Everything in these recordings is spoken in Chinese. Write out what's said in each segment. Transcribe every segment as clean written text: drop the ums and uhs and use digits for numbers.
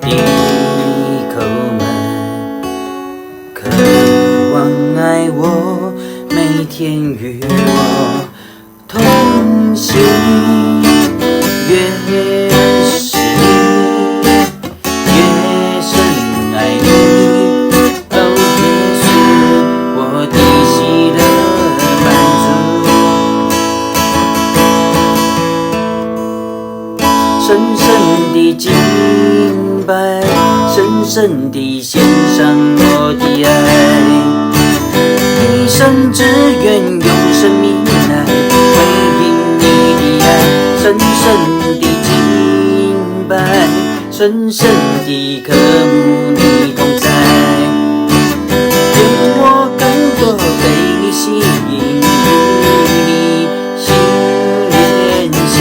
的口门，渴望爱我，每天与我同行。越是你，越深爱你。哦，耶稣，我的喜乐满足。深深地敬拜，深深地献上我的爱，一生只愿用生命来回应你的爱。深深地敬拜，深深地渴慕你同在，愿我更多被你吸引，与你心连心。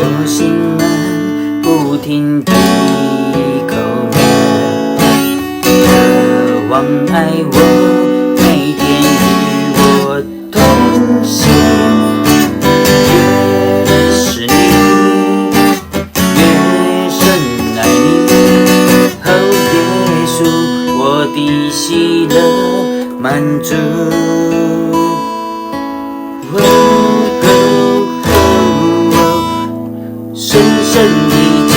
我心门不停地叩门，渴望爱我，每天与我同行。越是你，越深爱你。哦，耶稣，我的喜乐满足。深深地敬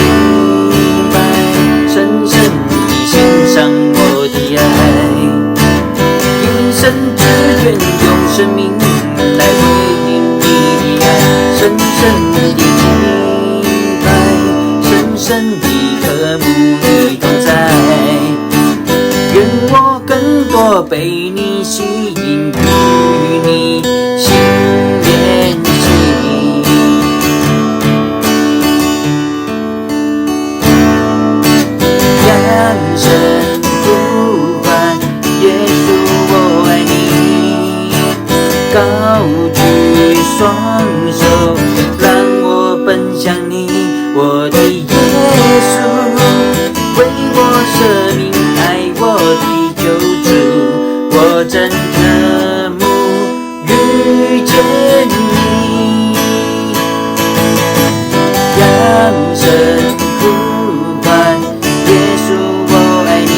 拜，深深地献上我的爱，一生只愿用生命来回应你的爱。深深地敬拜，深深地渴慕你同在，愿我更多被你吸引，与你心连心。扬声呼唤，耶稣我爱你，高举双手，让我奔向你，我的耶稣，为我舍命爱我的救主，我真渴慕遇见你。扬声呼唤，耶稣我爱你，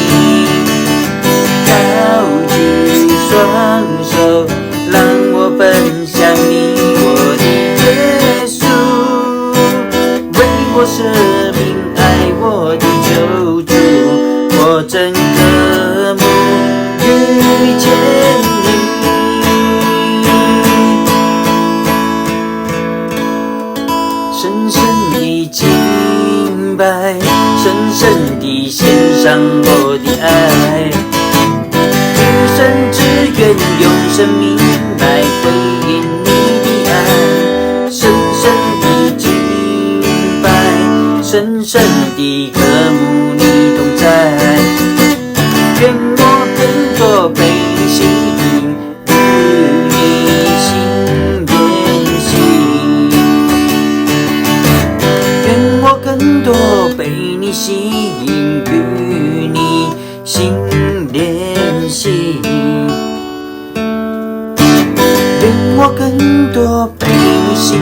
高举双手，让我奔向你，我的耶稣，为我舍命爱我的救主，我真渴慕遇见你。深深地敬拜，深深地献上我的爱，一生只愿用生命来回应你的爱。深深地敬拜，深深地渴慕你同在，愿我更多被你吸引，与你心连心。愿我更多被你吸引，与你心连心。愿我更多被你吸引。